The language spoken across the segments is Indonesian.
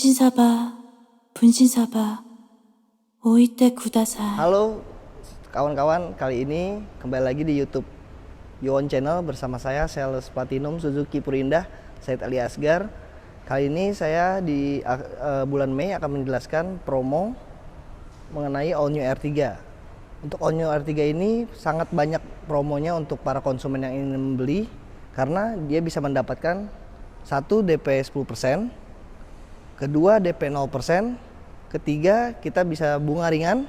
분신사바, 분신사바, 오이테 구다사이. Halo kawan-kawan, kali ini kembali lagi di YouTube Yuwon Channel bersama saya Sales Platinum Suzuki Purindah, Said Ali Asgar. Kali ini saya di bulan Mei akan menjelaskan promo mengenai All New R3. Untuk All New R3 ini sangat banyak promonya untuk para konsumen yang ingin membeli, karena dia bisa mendapatkan satu DP 10%, kedua DP 0%, ketiga kita bisa bunga ringan,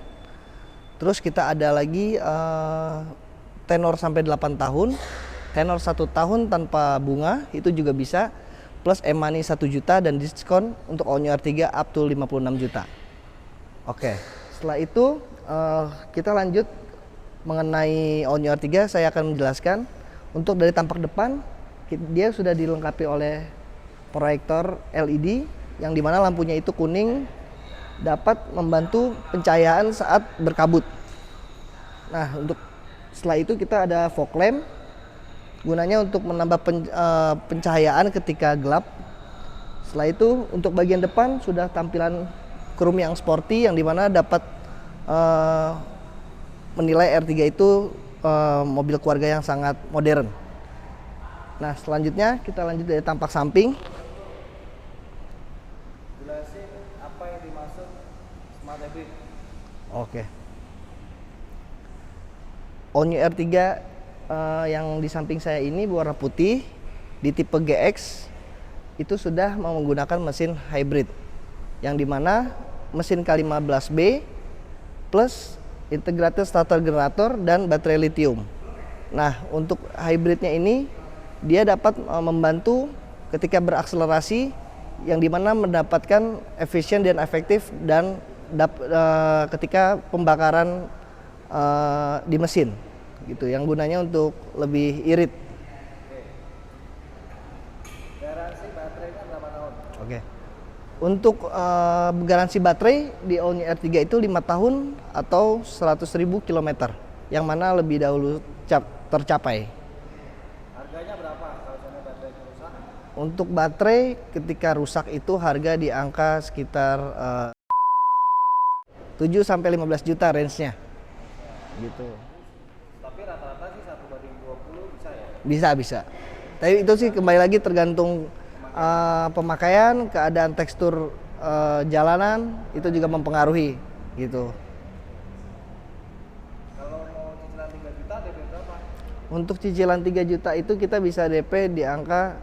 terus kita ada lagi tenor sampai 8 tahun, tenor 1 tahun tanpa bunga itu juga bisa, plus e-money 1 juta dan diskon untuk All New R3 up to 56 juta. Oke, setelah itu kita lanjut mengenai All New R3. Saya akan menjelaskan untuk dari tampak depan, dia sudah dilengkapi oleh proyektor LED yang dimana lampunya itu kuning, dapat membantu pencahayaan saat berkabut. Nah, untuk setelah itu kita ada fog lamp, gunanya untuk menambah pencahayaan ketika gelap. Setelah itu untuk bagian depan sudah tampilan chrome yang sporty, yang dimana dapat menilai R3 itu mobil keluarga yang sangat modern. Nah, selanjutnya kita lanjut dari tampak samping. Jelasin apa yang dimaksud smart hybrid. Oke. All New R3 yang di samping saya ini berwarna putih di tipe GX itu sudah menggunakan mesin hybrid, yang dimana mesin K15B plus integrated starter generator dan baterai lithium. Nah, untuk hybridnya ini dia dapat membantu ketika berakselerasi, yang dimana mendapatkan efisien dan efektif, dan ketika pembakaran di mesin gitu, yang gunanya untuk lebih irit. Garansi baterainya berapa tahun? Oke. Untuk garansi baterai di All New R3 itu 5 tahun atau 100.000 km, yang mana lebih dahulu tercapai. Harganya berapa kalau misalnya baterainya rusak? Untuk baterai ketika rusak itu harga di angka sekitar 7 sampai 15 juta range-nya. Gitu. Tapi rata-rata sih 1/20 bisa ya? Bisa. Tapi itu sih kembali lagi tergantung pemakaian, keadaan tekstur jalanan, itu juga mempengaruhi gitu. Kalau mau cicilan 3 juta DP berapa? Untuk cicilan 3 juta itu kita bisa DP di angka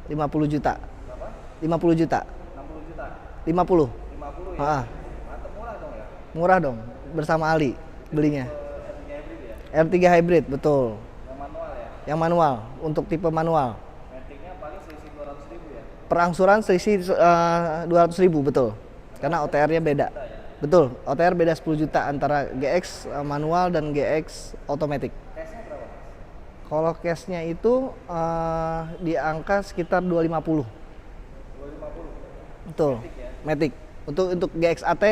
50 juta. Berapa? 50 juta. 60 juta? 50. 50 ya? Ah, Mantap, murah dong ya? murah dong, bersama Ali belinya. R3 hybrid ya? R3 hybrid, betul. Yang manual ya? Yang manual, untuk tipe manual. Metiknya paling selisih 200.000 ya? Perangsuran selisih 200.000, betul. Karena OTR-nya beda. Betul, OTR beda 10 juta antara GX manual dan GX automatic. Cashnya berapa mas? Kalau cashnya itu di angka sekitar 250. 250? Betul, Matic. Untuk GX AT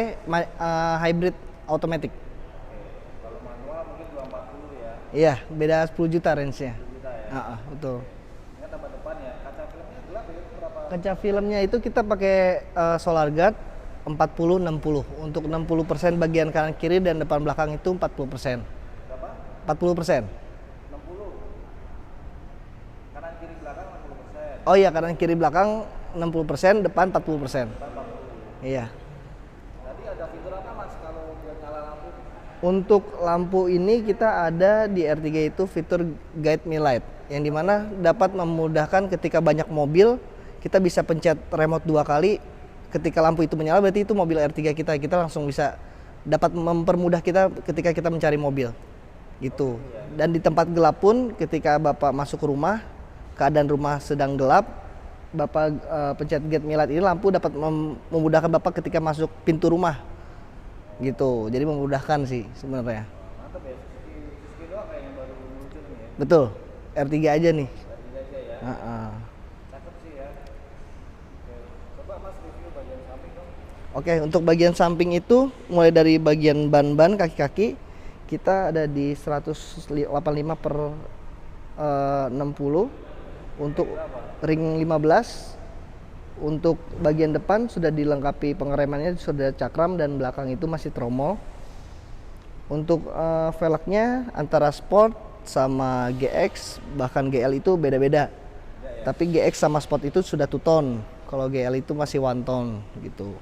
hybrid automatic. Kalau manual mungkin 240 ya? Iya, beda 10 juta range-nya. 10 juta ya? Betul. Ini tambah depan ya? Kaca filmnya gelap ya? Berapa? Kaca filmnya itu kita pakai Solar Guard 40-60. Untuk 60% bagian kanan kiri dan depan belakang itu 40%. Berapa? 40%. 60. Kanan kiri belakang 60%. Oh iya, kanan kiri belakang 60%, depan 40%. Depan 40. Iya. Nanti ada fitur apa mas kalau buat nyala lampu? Untuk lampu ini kita ada di R3 itu fitur Guide Me Light, yang dimana dapat memudahkan ketika banyak mobil, kita bisa pencet remote 2 kali. Ketika lampu itu menyala berarti itu mobil R3 kita langsung bisa dapat mempermudah kita ketika kita mencari mobil gitu. Dan di tempat gelap pun ketika Bapak masuk ke rumah, keadaan rumah sedang gelap, Bapak pencet Guide Me Light ini, lampu dapat memudahkan Bapak ketika masuk pintu rumah gitu. Jadi memudahkan sih sebenarnya. Mantap ya, Suzuki doang kayak yang baru muncul nih ya? Betul, R3 aja nih. R3 aja ya? Cakep sih ya. Oke. Coba mas review bagian samping dong. Oke, untuk bagian samping itu mulai dari bagian ban-ban kaki-kaki kita ada di 185 per 60. Untuk ring 15, Untuk bagian depan sudah dilengkapi pengeremannya, sudah cakram, dan belakang itu masih tromol. Untuk velgnya antara Sport sama GX bahkan GL itu beda-beda. Tapi GX sama Sport itu sudah 2 tone. Kalau GL itu masih 1 tone gitu.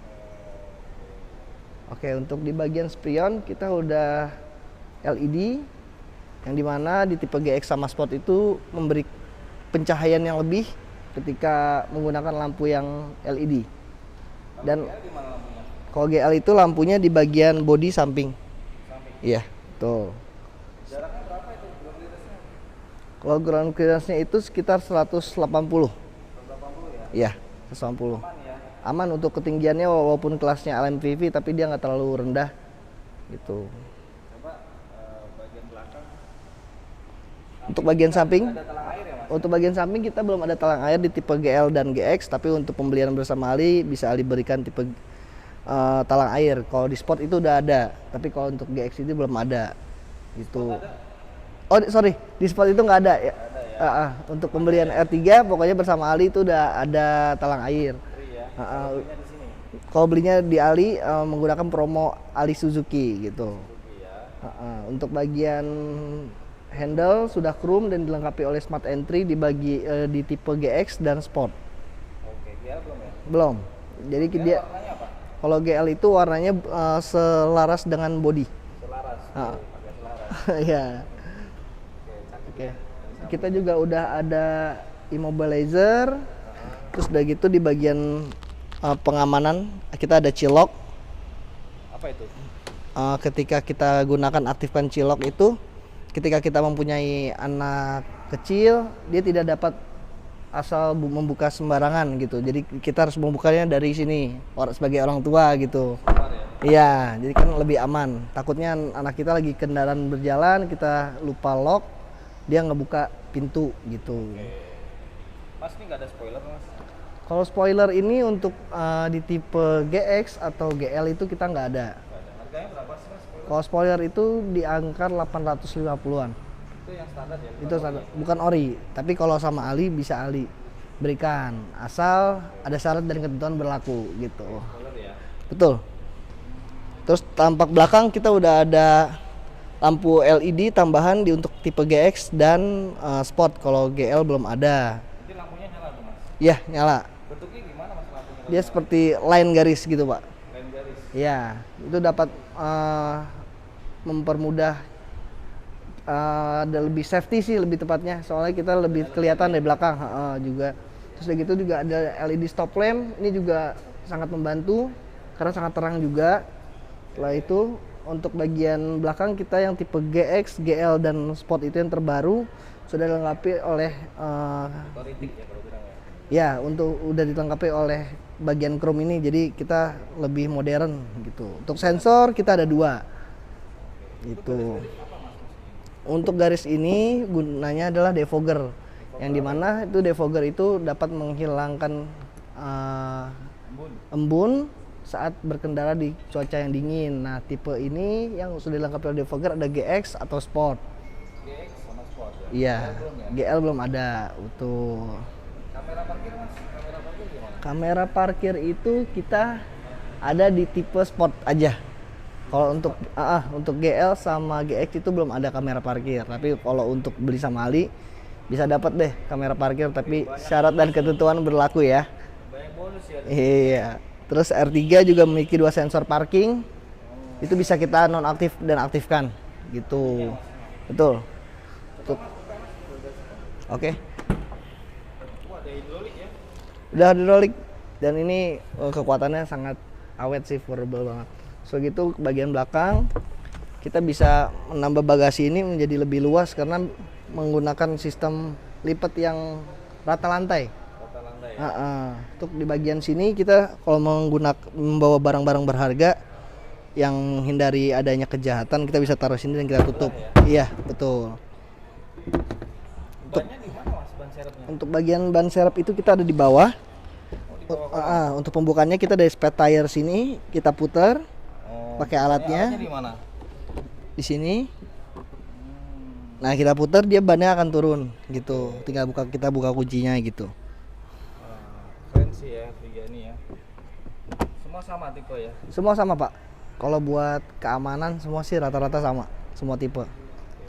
Oke, untuk di bagian spion kita udah LED, yang dimana di tipe GX sama Sport itu memberi pencahayaan yang lebih ketika menggunakan lampu yang LED. Dan kalau GL itu lampunya di bagian bodi samping. Iya, tuh. Jaraknya berapa itu ground clearance-nya? Kalau ground clearance-nya itu sekitar 180. 180 ya? Iya, 180. Aman ya? Aman untuk ketinggiannya, walaupun kelasnya LMPV tapi dia nggak terlalu rendah gitu. Coba bagian belakang. Untuk bagian samping, Ada talang air ya Mas? untuk bagian samping kita belum ada talang air di tipe GL dan GX, tapi untuk pembelian bersama Ali bisa Ali berikan tipe talang air. Kalau di Sport itu udah ada, tapi kalau untuk GX itu belum ada gitu. Oh sorry, di Sport itu nggak ada ya. Untuk pembelian R3 pokoknya bersama Ali itu udah ada talang air. Belinya di sini. Kalau belinya di Ali menggunakan promo Ali Suzuki gitu. Untuk bagian handle sudah chrome dan dilengkapi oleh smart entry di tipe GX dan Sport. Oke, GL belum ya? Belum. Jadi dia Warnanya apa? kalau GL itu warnanya selaras dengan body. Selaras. Ah. Pakai selaras. Iya. Oke. Kita juga udah ada immobilizer. Terus udah gitu di bagian pengamanan kita ada cilok. Apa itu? Ketika kita gunakan aktifkan cilok itu, ketika kita mempunyai anak kecil, dia tidak dapat asal membuka sembarangan gitu. Jadi kita harus membukanya dari sini sebagai orang tua gitu. Iya, jadi kan lebih aman. Takutnya anak kita lagi kendaraan berjalan, kita lupa lock, dia ngebuka pintu gitu. Mas ini nggak ada spoiler Mas? Kalau spoiler ini untuk di tipe GX atau GL itu kita nggak ada. Harganya berapa sih Mas spoiler? Kalau spoiler itu di angka 850-an. Itu yang standar ya? Itu bukan ori, tapi kalau sama Ali bisa Ali berikan, asal ada syarat dan ketentuan berlaku gitu. Spoiler ya? Betul. Terus tampak belakang kita udah ada lampu LED tambahan untuk tipe GX dan Sport. Kalau GL belum ada. Jadi lampunya nyala tuh Mas? Iya, nyala. Bentuknya gimana Mas lampunya? Dia seperti line garis gitu, Pak. Lain garis. Iya, itu dapat mempermudah ada lebih safety sih lebih tepatnya, soalnya kita lebih kelihatan dari belakang juga. Terus udah gitu juga ada LED stop lamp, ini juga sangat membantu karena sangat terang juga. Setelah itu untuk bagian belakang kita yang tipe GX, GL dan Sport itu yang terbaru sudah dilengkapi oleh Authority ya kalau bilang ya? ya untuk udah dilengkapi oleh bagian chrome ini, jadi kita lebih modern gitu. Untuk sensor kita ada 2 gitu. Untuk garis ini gunanya adalah defogger, yang dimana itu defogger itu dapat menghilangkan embun saat berkendara di cuaca yang dingin. Nah tipe ini yang sudah dilengkapi oleh defogger ada GX atau Sport. GX sama Sport ya? Iya, belum ya? GL belum ada. Utuh. Kamera parkir Mas? Kamera parkir gimana? Kamera parkir itu kita ada di tipe Sport aja. Kalau untuk GL sama GX itu belum ada kamera parkir. Tapi kalau untuk beli sama Ali bisa dapat deh kamera parkir, tapi syarat dan ketentuan berlaku ya. Banyak bonus ya? Iya. Terus R3 juga memiliki 2 sensor parking. Itu bisa kita nonaktif dan aktifkan gitu. Betul. Oke. Ada hidrolik ya? Udah hidrolik dan ini kekuatannya sangat awet sih, durable banget. So gitu bagian belakang kita bisa menambah bagasi ini menjadi lebih luas karena menggunakan sistem lipat yang rata lantai. Rata lantai ya? Untuk di bagian sini kita kalau membawa barang-barang berharga yang hindari adanya kejahatan, kita bisa taruh sini dan kita tutup. Iya, betul. Bannya di mana Mas ban serepnya? Untuk bagian ban serep itu kita ada di bawah. Untuk pembukanya kita dari spare tire sini kita putar pakai alatnya di mana? di sini. Nah kita putar, dia bannya akan turun gitu. Tinggal kita buka kuncinya gitu. Keren sih ya Semua sama tipe ya. Semua sama Pak. Kalau buat keamanan semua sih rata-rata sama, semua tipe.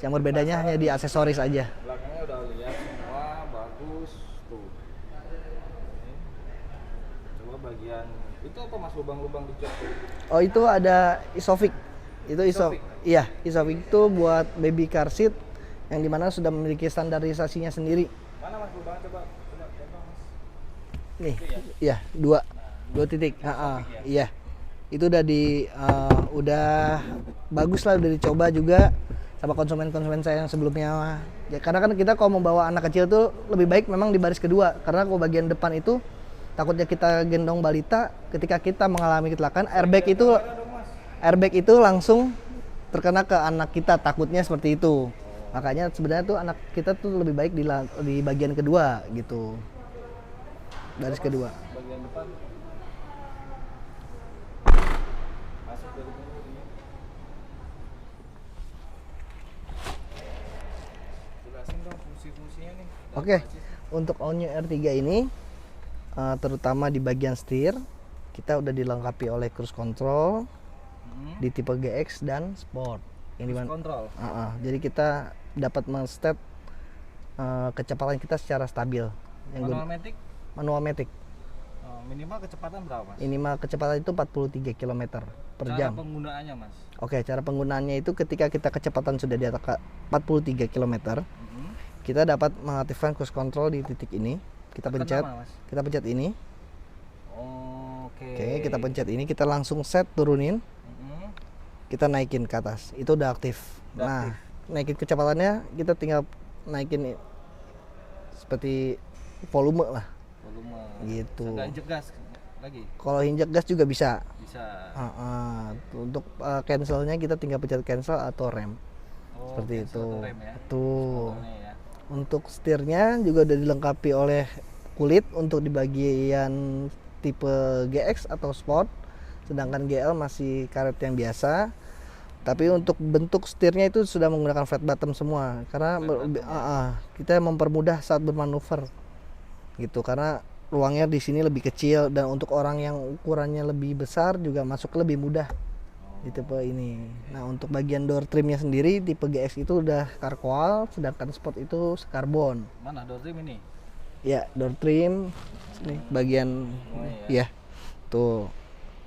Yang berbedanya hanya di aksesoris aja. Belakangnya udah lihat semua bagus tuh. Coba bagian itu apa Mas, lubang-lubang di jok? Oh itu ada Isofix. Itu Isofix? Iya, Isofix itu buat baby car seat yang dimana sudah memiliki standarisasinya sendiri. Mana Mas lubangnya, coba contoh Mas. Nih, iya dua titik. Iya, itu udah bagus lah, udah dicoba juga sama konsumen-konsumen saya yang sebelumnya. Ya, karena kan kita kalau membawa anak kecil tuh lebih baik memang di baris kedua, karena kalau bagian depan itu takutnya kita gendong balita, ketika kita mengalami kecelakaan, airbag itu langsung terkena ke anak kita, takutnya seperti itu. Makanya sebenarnya tuh anak kita tuh lebih baik di bagian kedua gitu, baris kedua. Bagian depan masuk dari ini. Jelasin dong fungsi-fungsinya nih. Oke, untuk All New R3 ini terutama di bagian setir kita udah dilengkapi oleh cruise control di tipe GX dan Sport. Yang dimana, Kontrol. jadi kita dapat men-set kecepatan kita secara stabil. Manual matic. Minimal kecepatan berapa Mas? Minimal kecepatan itu 43 km per Cara jam. penggunaannya Mas? Oke, cara penggunaannya itu ketika kita kecepatan sudah di atas 43 km, kita dapat mengaktifkan cruise control di titik ini. Kita pencet, Kenapa, Mas? kita pencet ini. Oke. Oke, kita pencet ini, kita langsung set turunin, Mhm. kita naikin ke atas. Itu udah aktif. Udah Nah, aktif. naikin kecepatannya kita tinggal naikin seperti volume lah. Volume. Gitu. Nggak injek gas lagi? Kalau injek gas juga bisa. Bisa. Untuk cancelnya kita tinggal pencet cancel atau rem. Oh, Seperti cancel itu. atau rem ya? Tuh. Kontrolnya ya. Untuk setirnya juga udah dilengkapi oleh kulit untuk di bagian tipe GX atau Sport, sedangkan GL masih karet yang biasa. Tapi untuk bentuk setirnya itu sudah menggunakan flat bottom semua, karena kita mempermudah saat bermanuver gitu, karena ruangnya di sini lebih kecil dan untuk orang yang ukurannya lebih besar juga masuk lebih mudah di tipe ini. Nah, untuk bagian door trimnya sendiri tipe GX itu udah carcoal, sedangkan Sport itu karbon. Mana door trim ini? Ya, door trim nih bagian ya. Tuh,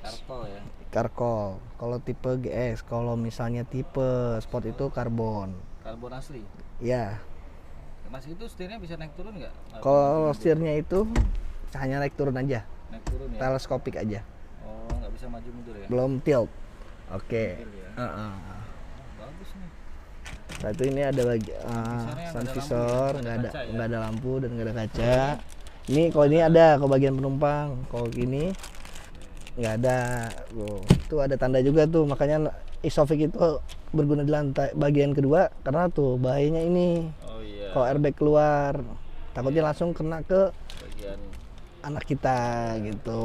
Karpol ya. carcoal. Kalau tipe GX, kalau misalnya tipe Sport itu karbon. Karbon asli. Ya. Mas itu setirnya bisa naik turun nggak? Kalau setirnya itu hanya naik turun aja, Naik turun ya. teleskopik aja, Oh, nggak bisa maju mundur ya? belum tilt. Oke. Bagus nih. Satu ini ada sun visor, nggak ada lampu dan nggak ada kaca. Ini kalau ini ada, kalau bagian penumpang, kalau ini nggak ada. Tuh ada tanda juga tuh, makanya Isofix itu berguna di lantai bagian kedua karena tuh bahayanya ini. Oh iya. Kalau airbag keluar, takutnya langsung kena ke Bagian. anak kita gitu.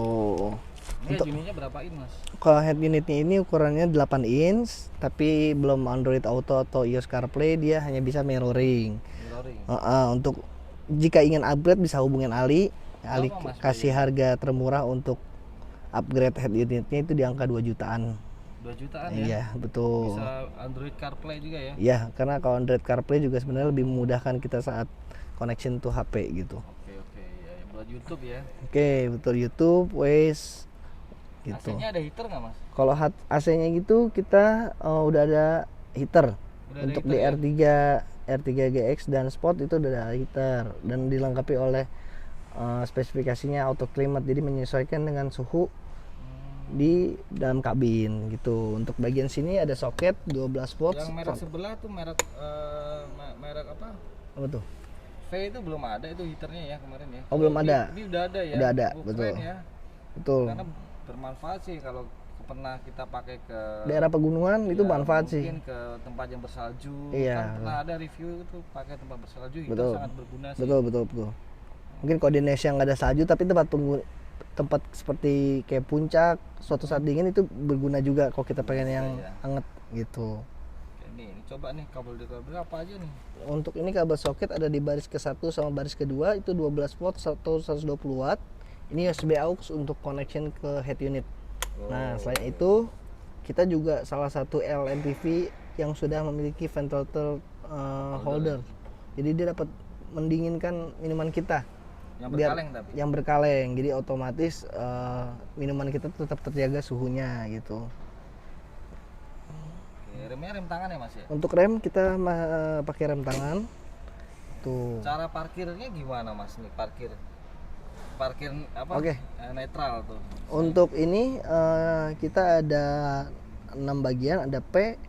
Ini unitnya berapa in Mas? Kalau head unitnya ini ukurannya 8 inch, tapi belum Android Auto atau iOS CarPlay, dia hanya bisa mirroring. Mirroring. Untuk jika ingin upgrade bisa hubungin Ali Mas, kasih harga termurah untuk upgrade head unitnya itu di angka 2 jutaan. 2 jutaan ya? Iya, betul. Bisa Android CarPlay juga ya? Iya, karena kalau Android CarPlay juga sebenarnya lebih memudahkan kita saat connection to HP gitu. Oke, ya, buat YouTube ya. Oke, betul, YouTube, Waze gitu. AC-nya ada heater nggak Mas? Kalau AC-nya gitu kita udah ada heater. Udah ada Untuk heater di R3 GX dan Sport itu udah ada heater dan dilengkapi oleh spesifikasinya auto climate, jadi menyesuaikan dengan suhu di dalam kabin gitu. Untuk bagian sini ada soket 12 volt. Yang merek sebelah tuh merek merek apa? Apa tuh? V itu belum ada itu heaternya ya kemarin ya. Oh, belum ada. Ini udah ada ya. Udah ada, Oh, betul. keren ya. Betul. Karena bermanfaat sih kalau pernah kita pakai ke Daerah pegunungan itu ya, manfaat sih. mungkin ke tempat yang bersalju. Iya. Kan pernah ada review itu pakai tempat bersalju itu Betul. sangat berguna sih. Betul. Mungkin kalau di Indonesia nggak ada salju, tapi tempat seperti kayak puncak suatu saat dingin itu berguna juga kalau kita pengen yang Iya. hangat gitu. Oke, ini coba nih kabel decoder apa aja nih? Untuk ini kabel soket ada di baris ke-1 sama baris kedua itu 12 volt atau 120 watt. Ini USB aux untuk connection ke head unit. Nah, selain itu kita juga salah satu LMPV yang sudah memiliki ventilator holder. Jadi dia dapat mendinginkan minuman kita. Yang berkaleng tapi. Yang berkaleng. Jadi otomatis minuman kita tetap terjaga suhunya gitu. Oke, remnya rem tangan ya Mas ya? Untuk rem kita pakai rem tangan. Tuh. Cara parkirnya gimana Mas nih? Parkir apa? Oke. Netral tuh. Untuk ini kita ada 6 bagian, ada P,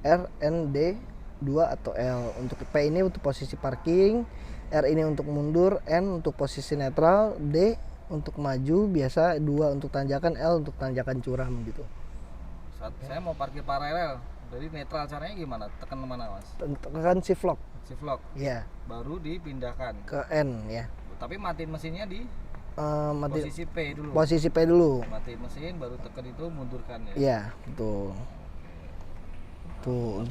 R, N, D, 2 atau L. Untuk P ini untuk posisi parking, R ini untuk mundur, N untuk posisi netral, D untuk maju biasa, 2 untuk tanjakan, L untuk tanjakan curam gitu. Saat saya mau parkir paralel, jadi netral caranya gimana? Tekan mana Mas? Tekan shift lock. Shift lock. Ya, Baru dipindahkan. ke N ya. Tapi matiin mesinnya di Posisi posisi P dulu. posisi P dulu. Matiin mesin baru tekan itu mundurkan ya. Iya, betul. Tuh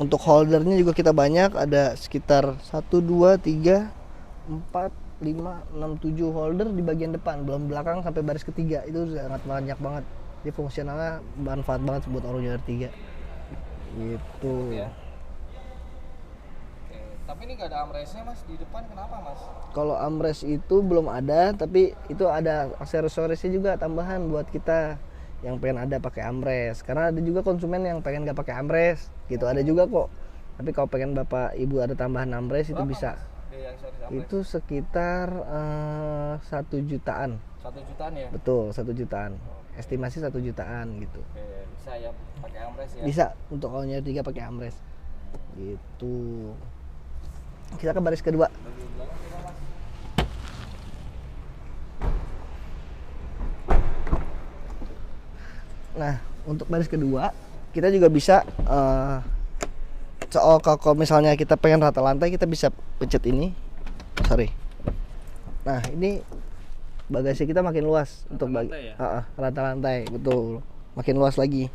untuk holdernya juga kita banyak, ada sekitar 1 2 3 4 5 6 7 holder di bagian depan, belum belakang sampai baris ketiga. Itu sangat banyak banget. Jadi fungsionalnya bermanfaat banget buat Oro Junior 3. Gitu. Ya. Oke, tapi ini nggak ada armrestnya Mas di depan, kenapa Mas? Kalau armrest itu belum ada, tapi itu ada aksesorisnya juga tambahan buat kita yang pengen ada pakai armrest. Karena ada juga konsumen yang pengen nggak pakai armrest, gitu ada juga kok. Tapi kalau pengen bapak ibu ada tambahan armrest itu Berapa, bisa. Mas? Biaya aksesoris armrest? Itu sekitar 1 jutaan. 1 jutaan ya? Betul, 1 jutaan. Estimasi 1 jutaan gitu. Oke, bisa ya pakai armrest ya? Bisa untuk Oro Junior 3 pakai armrest. Gitu. Kita ke baris kedua. Bagian belakang coba Mas. Nah, untuk baris kedua kita juga bisa kalau misalnya kita pengen rata lantai, kita bisa pencet ini. Sorry. Nah, ini bagasi kita makin luas untuk lantai ya? rata lantai, betul. Makin luas lagi.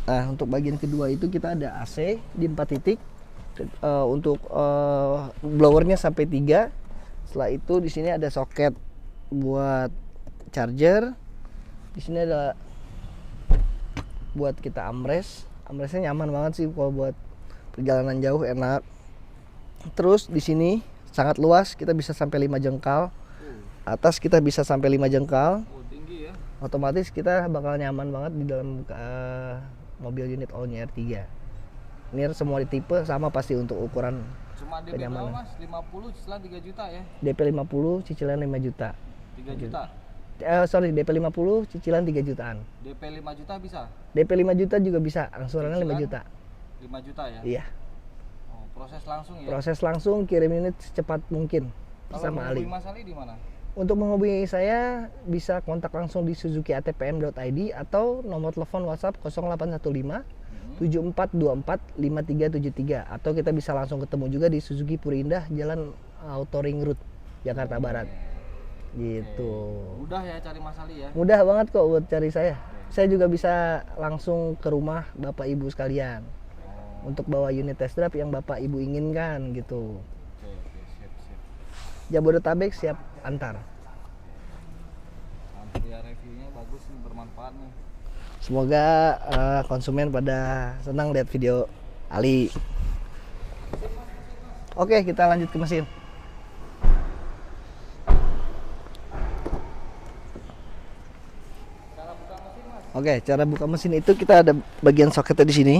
Nah, untuk bagian kedua itu kita ada AC di 4 titik. Untuk blowernya sampai 3. Setelah itu di sini ada soket buat charger. Di sini ada buat kita armrest. Armrestnya nyaman banget sih kalau buat perjalanan jauh, enak. Terus di sini sangat luas, kita bisa sampai 5 jengkal. Atas kita bisa sampai 5 jengkal. Tinggi ya? Otomatis kita bakal nyaman banget di dalam mobil unit Oro Junior 3. Ini semua di tipe sama pasti untuk ukuran Cuma DP berapa kenyamanan. Mas? 50 cicilan 3 juta ya? DP 50, cicilan 5 juta. 3 juta? Sorry, DP 50, cicilan 3 jutaan. DP 5 juta bisa? DP 5 juta juga bisa, angsurannya 5 juta. 5 juta ya? Iya. Oh, proses langsung ya? Proses langsung, kirim unit secepat mungkin Kalau sama Ali. menghubungi Mas Ali di mana? Untuk menghubungi saya bisa kontak langsung di suzukiatpm.id atau nomor telepon WhatsApp 0815 7424 5373, atau kita bisa langsung ketemu juga di Suzuki Purindah, Jalan Auto Ring Road, Jakarta Barat. Gitu. Mudah ya cari Mas Ali ya? Mudah banget kok buat cari saya. Saya juga bisa langsung ke rumah Bapak Ibu sekalian untuk bawa unit test drive yang Bapak Ibu inginkan gitu. Oke, siap. Jabodetabek siap antar. Nanti ya reviewnya bagus nih, bermanfaat nih. Semoga konsumen pada senang lihat video Ali. Oke, kita lanjut ke mesin. Oke, cara buka mesin itu kita ada bagian soketnya di sini.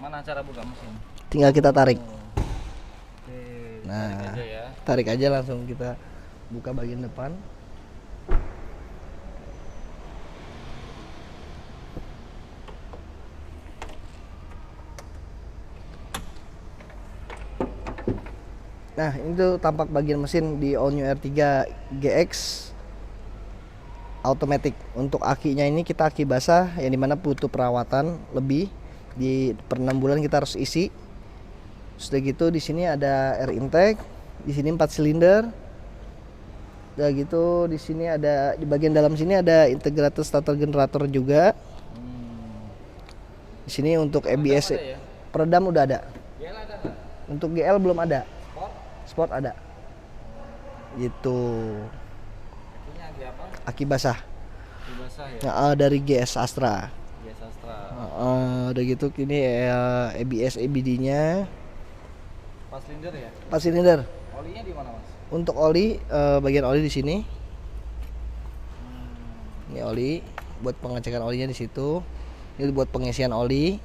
Mana cara buka mesin? Tinggal kita tarik. Oke, Nah, tarik aja ya. tarik aja langsung kita buka bagian depan. Nah, ini tuh tampak bagian mesin di All New R3 GX automatic. Untuk akinya ini kita aki basah, yang dimana butuh perawatan lebih. Di per 6 bulan kita harus isi. Sudah gitu di sini ada air intake, di sini 4 silinder. Udah gitu di sini ada, di bagian dalam sini ada integrated starter generator juga. Di sini untuk ABS Ada ya? peredam udah ada. GL ada nggak? Untuk GL belum ada. Sport? Sport ada. Gitu. Ini lagi apa? Aki basah. Biasa bisa ya. dari GS Astra. Ya sastra. Udah gitu ini ABS ABD-nya 4 silinder ya. 4 silinder. Olinya di mana mas? Untuk oli bagian oli di sini. Ini oli buat pengecekan olinya di situ. Ini buat pengisian oli.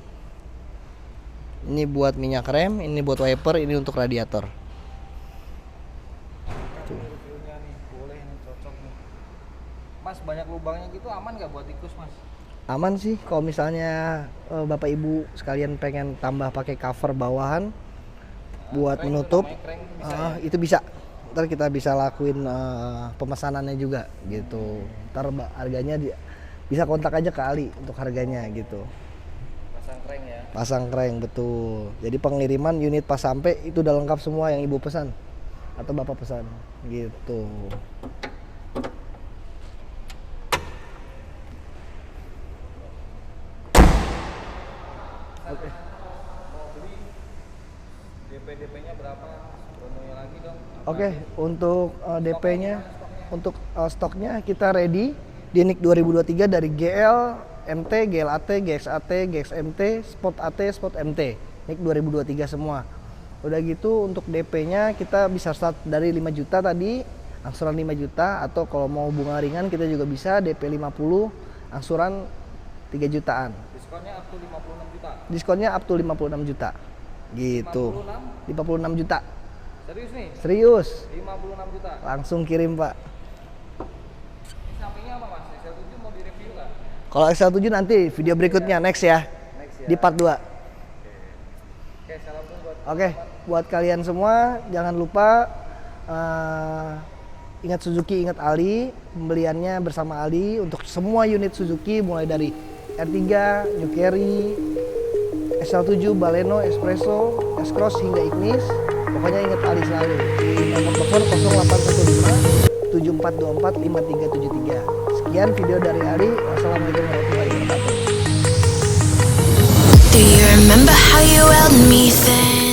Ini buat minyak rem, ini buat wiper, ini untuk radiator. Reviewnya nih, boleh nih, cocok nih. Mas banyak lubangnya gitu aman nggak buat tikus mas? Aman sih kalau misalnya Bapak Ibu sekalian pengen tambah pakai cover bawahan buat Crank menutup, namanya crank bisa ya? itu bisa. Ntar kita bisa lakuin pemesanannya juga gitu. Ntar harganya bisa kontak aja ke Ali untuk harganya gitu. Pasang crank ya. Pasang crank betul. Jadi pengiriman unit pas sampai itu udah lengkap semua yang Ibu pesan atau Bapak pesan gitu. Oke. Mau beli DP-nya berapa? Promonya lagi dong. Oke, untuk DP-nya, untuk stoknya kita ready di NIK 2023 dari GL, MT, GLAT, GXAT, GXMT, Sport AT, Sport MT. NIK 2023 semua. Udah gitu untuk DP-nya kita bisa start dari 5 juta tadi, angsuran 5 juta, atau kalau mau bunga ringan kita juga bisa DP 50, angsuran 3 jutaan. Diskonnya up to 56 juta. Diskonnya up to 56 juta. Gitu. 56 juta. Serius nih? Serius. 56 juta. Langsung kirim, Pak. Ini sampingnya apa mas? XL7 mau direview nggak? Kalau XL7 nanti video berikutnya next ya. Next ya. Di part 2. Oke, salam dulu buat Oke, buat kalian semua jangan lupa ingat Suzuki, ingat Ali. Pembeliannya bersama Ali untuk semua unit Suzuki mulai dari R3, New Carry, SL7, Baleno, Espresso, S-Cross hingga Ignis. Pokoknya ingat Ali selalu. Nomor telepon 0815 7424 5373. Sekian video dari Ali. Wassalamualaikum warahmatullahi wabarakatuh. Do you remember how you held me then?